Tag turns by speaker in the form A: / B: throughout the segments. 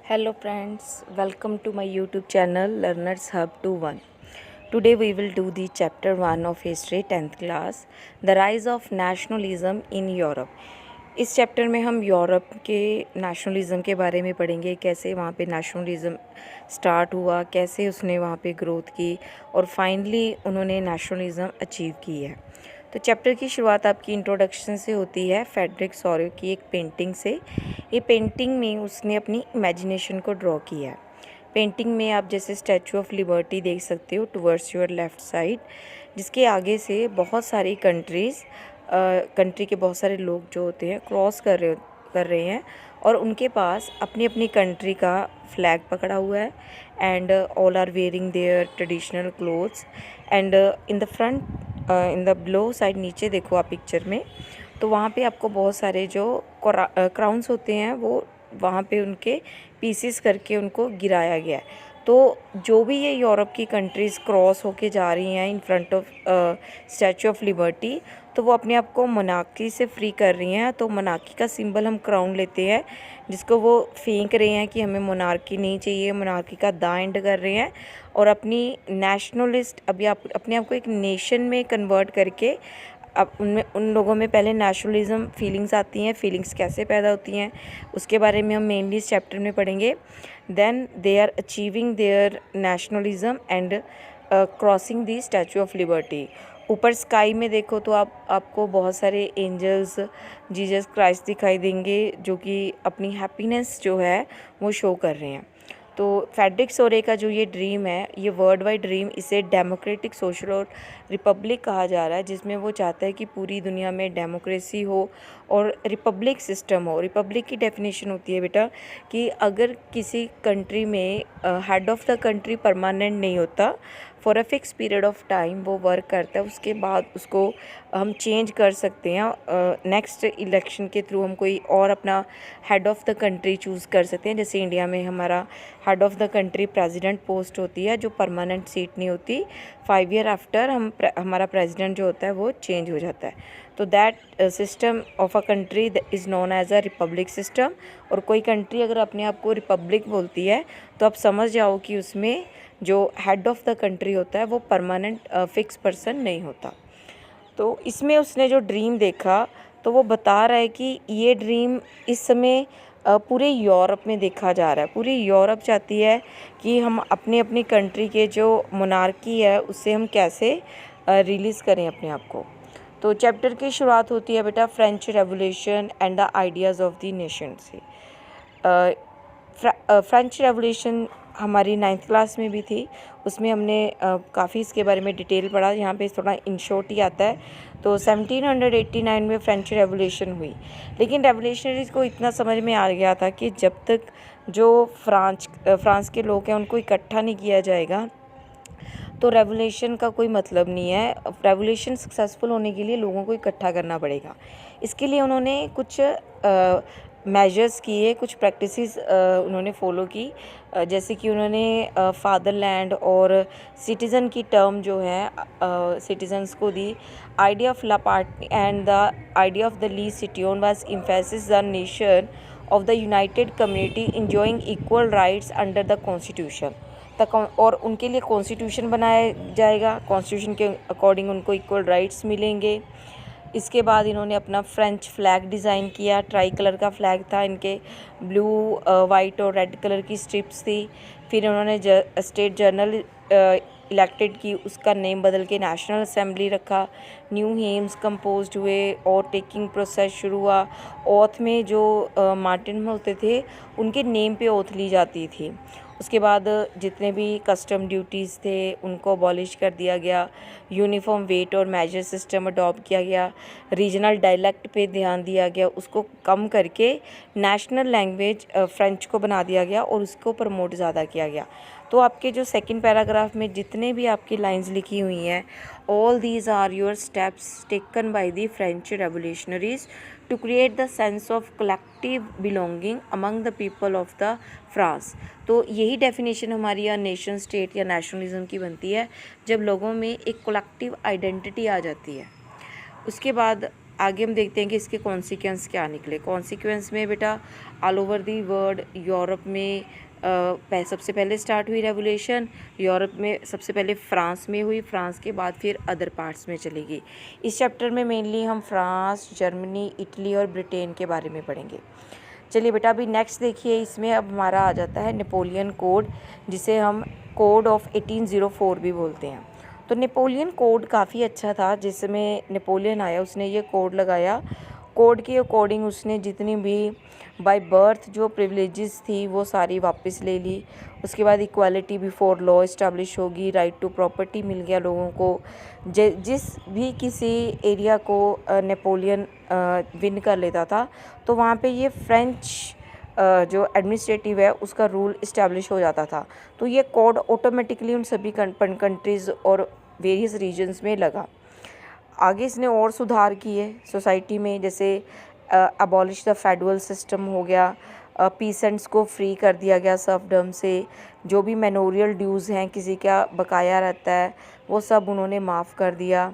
A: Hello friends, welcome to my YouTube channel Learners Hub 21. Today we will do the chapter 1 of history 10th class, The Rise of Nationalism in Europe. इस chapter में हम Europe के nationalism के बारे में पढ़ेंगे, कैसे वहाँ पे नेशनलिज़म स्टार्ट हुआ, कैसे उसने वहाँ पे ग्रोथ की और फाइनली उन्होंने नेशनलिज़म अचीव की है। तो चैप्टर की शुरुआत आपकी इंट्रोडक्शन से होती है फ्रेडरिक सॉरो की एक पेंटिंग से। ये पेंटिंग में उसने अपनी इमेजिनेशन को ड्रॉ किया है। पेंटिंग में आप जैसे स्टैचू ऑफ लिबर्टी देख सकते हो टुवर्ड्स योर लेफ़्ट साइड, जिसके आगे से बहुत सारी कंट्री के बहुत सारे लोग जो होते हैं क्रॉस कर रहे हैं और उनके पास अपनी अपनी कंट्री का फ्लैग पकड़ा हुआ है and all are wearing their traditional clothes and in the front in the below side नीचे देखो आप पिक्चर में, तो वहाँ पे आपको बहुत सारे जो क्राउन्स होते हैं वो वहाँ पे उनके पीसेस करके उनको गिराया गया है। तो जो भी ये यूरोप की कंट्रीज़ क्रॉस होके जा रही हैं in front of statute of liberty, तो वो अपने आप को मोनार्की से फ्री कर रही हैं। तो मोनार्की का सिंबल हम क्राउन लेते हैं, जिसको वो फेंक रहे हैं कि हमें मोनार्की नहीं चाहिए, मोनार्की का दांव एंड कर रहे हैं और अपनी नेशनलिस्ट अभी आप अपने आप को एक नेशन में कन्वर्ट करके अब उन लोगों में पहले नेशनलिज्म फीलिंग्स आती हैं। फीलिंग्स कैसे पैदा होती हैं उसके बारे में हम मेनली इस चैप्टर में पढ़ेंगे। Then they are achieving their nationalism and crossing the statue of liberty. ऊपर स्काई में देखो तो आपको बहुत सारे एंजल्स, जीसस क्राइस्ट दिखाई देंगे जो कि अपनी हैप्पीनेस जो है वो शो कर रहे हैं। तो फ्रेडरिक सोरे का जो ये ड्रीम है, ये वर्ल्ड वाइड ड्रीम, इसे डेमोक्रेटिक सोशल और रिपब्लिक कहा जा रहा है, जिसमें वो चाहता है कि पूरी दुनिया में डेमोक्रेसी हो और रिपब्लिक सिस्टम हो। रिपब्लिक की डेफिनेशन होती है बेटा कि अगर किसी कंट्री में head of the country permanent नहीं होता, for a fix period of time वो वर्क करता है, उसके बाद उसको हम चेंज कर सकते हैं। नेक्स्ट इलेक्शन के थ्रू हम कोई और अपना head of the country choose कर सकते हैं। जैसे इंडिया में हमारा head of the country president post होती है जो परमानेंट सीट नहीं होती। 5 ईयर आफ्टर हमारा प्रेसिडेंट जो होता है वो चेंज हो जाता है। तो that system of a country is known as a republic system. और कोई कंट्री अगर अपने आप को रिपब्लिक बोलती है तो आप समझ जाओ कि उसमें जो हेड ऑफ़ द कंट्री होता है वो परमानेंट फिक्स पर्सन नहीं होता। तो इसमें उसने जो ड्रीम देखा तो वो बता रहा है कि ये ड्रीम इस समय पूरे यूरोप में देखा जा रहा है। पूरी यूरोप चाहती है कि हम अपनी अपनी कंट्री के जो मोनार्की है उससे हम कैसे रिलीज़ करें अपने आप को। तो चैप्टर की शुरुआत होती है बेटा French revolution and the ideas of the nation से। फ्रेंच रेवोल्यूशन हमारी 9th क्लास में भी थी, उसमें हमने काफ़ी इसके बारे में डिटेल पढ़ा। यहाँ पे थोड़ा इन शॉर्ट ही आता है। तो 1789 में फ्रेंच रेवोल्यूशन हुई, लेकिन रेवोल्यूशनरीज़ को इतना समझ में आ गया था कि जब तक जो फ्रांस के लोग हैं उनको इकट्ठा नहीं किया जाएगा तो रेवोल्यूशन का कोई मतलब नहीं है। रेवोल्यूशन सक्सेसफुल होने के लिए लोगों को इकट्ठा करना पड़ेगा। इसके लिए उन्होंने कुछ मेजर्स किए, कुछ प्रैक्टिसेस उन्होंने फॉलो की। जैसे कि उन्होंने फादरलैंड और सिटीज़न की टर्म जो है सिटीजन्स को दी। Idea of law party and the idea of the lee citizen was emphasis the nation of the united community enjoying equal rights under the constitution. और उनके लिए कॉन्स्टिट्यूशन बनाया जाएगा, कॉन्स्टिट्यूशन के अकॉर्डिंग उनको इक्वल राइट्स मिलेंगे। इसके बाद इन्होंने अपना फ्रेंच फ्लैग डिज़ाइन किया। ट्राई कलर का फ्लैग था, इनके ब्लू वाइट और रेड कलर की स्ट्रिप्स थी। फिर उन्होंने स्टेट जर्नल इलेक्टेड की, उसका नेम बदल के नेशनल असेंबली रखा। न्यू हेम्स कंपोज्ड हुए और टेकिंग प्रोसेस शुरू हुआ। ओथ में जो मार्टिन होते थे उनके नेम पे ओथ ली जाती थी। उसके बाद जितने भी कस्टम ड्यूटीज़ थे उनको अबॉलिश कर दिया गया। यूनिफॉर्म वेट और मेजर सिस्टम अडॉप्ट किया गया। रीजनल डायलेक्ट पे ध्यान दिया गया, उसको कम करके नेशनल लैंग्वेज फ्रेंच को बना दिया गया और उसको प्रमोट ज़्यादा किया गया। तो आपके जो सेकंड पैराग्राफ में जितने भी आपकी लाइंस लिखी हुई हैं, all these are your steps taken by the French revolutionaries to create the sense of collective belonging among the people of the France. तो यही डेफिनेशन हमारी या नेशन स्टेट या नेशनलिज्म की बनती है जब लोगों में एक कलेक्टिव आइडेंटिटी आ जाती है। उसके बाद आगे हम देखते हैं कि इसके कॉन्सिक्वेंस क्या निकले। कॉन्सिक्वेंस में बेटा all over the world, Europe में सबसे पहले स्टार्ट हुई रेवोल्यूशन। यूरोप में सबसे पहले फ्रांस में हुई, फ्रांस के बाद फिर अदर पार्ट्स में चलेगी। इस चैप्टर में मेनली हम फ्रांस, जर्मनी, इटली और ब्रिटेन के बारे में पढ़ेंगे। चलिए बेटा अभी नेक्स्ट देखिए, इसमें अब हमारा आ जाता है नेपोलियन कोड, जिसे हम कोड ऑफ 1804 भी बोलते हैं। तो नेपोलियन कोड काफ़ी अच्छा था। जिसमें नेपोलियन आया उसने ये कोड लगाया। कोड के अकॉर्डिंग उसने जितनी भी बाय बर्थ जो प्रिविलेजेस थी वो सारी वापस ले ली। उसके बाद इक्वालिटी बिफोर लॉ इस्टेब्लिश होगी, राइट टू प्रॉपर्टी मिल गया लोगों को। जिस भी किसी एरिया को नेपोलियन विन कर लेता था तो वहाँ पे ये फ्रेंच जो एडमिनिस्ट्रेटिव है उसका रूल इस्टेब्लिश हो जाता था। तो ये कोड ऑटोमेटिकली उन सभी कंट्रीज़ और वेरियस रीजन्स में लगा। आगे इसने और सुधार किए सोसाइटी में, जैसे अबॉलिश द फेडरल सिस्टम हो गया, पीसेंट्स को फ्री कर दिया गया सर्फडम से, जो भी मेमोरियल ड्यूज़ हैं किसी का बकाया रहता है वो सब उन्होंने माफ़ कर दिया।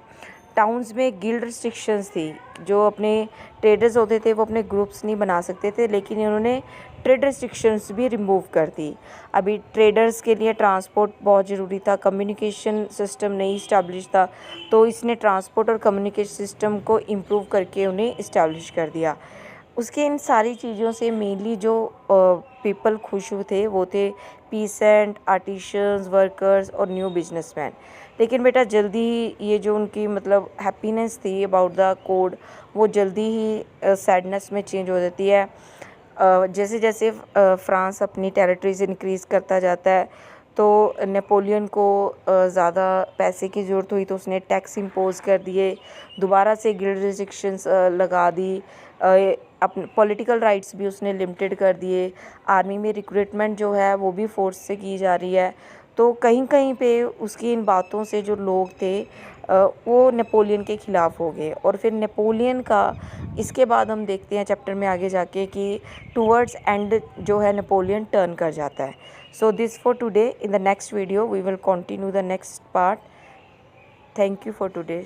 A: टाउन्स में गिल्ड रिस्ट्रिक्शंस थी, जो अपने ट्रेडर्स होते थे वो अपने ग्रुप्स नहीं बना सकते थे, लेकिन इन्होंने ट्रेड रिस्ट्रिक्शंस भी रिमूव कर दी। अभी ट्रेडर्स के लिए ट्रांसपोर्ट बहुत ज़रूरी था, कम्युनिकेशन सिस्टम नहीं इस्टेब्लिश था, तो इसने ट्रांसपोर्ट और कम्युनिकेशन सिस्टम को इम्प्रूव करके उन्हें इस्टेब्लिश कर दिया। उसके इन सारी चीज़ों से मेनली जो पीपल खुश थे वो थे पीसेंट, आर्टिशंस, वर्कर्स और न्यू बिजनेसमैन। लेकिन बेटा जल्दी ही ये जो उनकी मतलब हैप्पीनेस थी अबाउट द कोड वो जल्दी ही सैडनेस में चेंज हो जाती है। जैसे जैसे फ्रांस अपनी टेरिटरीज इंक्रीज़ करता जाता है तो नेपोलियन को ज़्यादा पैसे की ज़रूरत हुई तो उसने टैक्स इम्पोज कर दिए, दोबारा से गिल्ड रिस्ट्रिक्शंस लगा दी, अपने पॉलिटिकल राइट्स भी उसने लिमिटेड कर दिए। आर्मी में रिक्रूटमेंट जो है वो भी फोर्स से की जा रही है। तो कहीं कहीं पे उसकी इन बातों से जो लोग थे वो नेपोलियन के ख़िलाफ़ हो गए। और फिर नेपोलियन का इसके बाद हम देखते हैं चैप्टर में आगे जाके कि टूवर्ड्स एंड जो है नेपोलियन टर्न कर जाता है। So this for today, in the next video we will continue the next part. Thank you for today.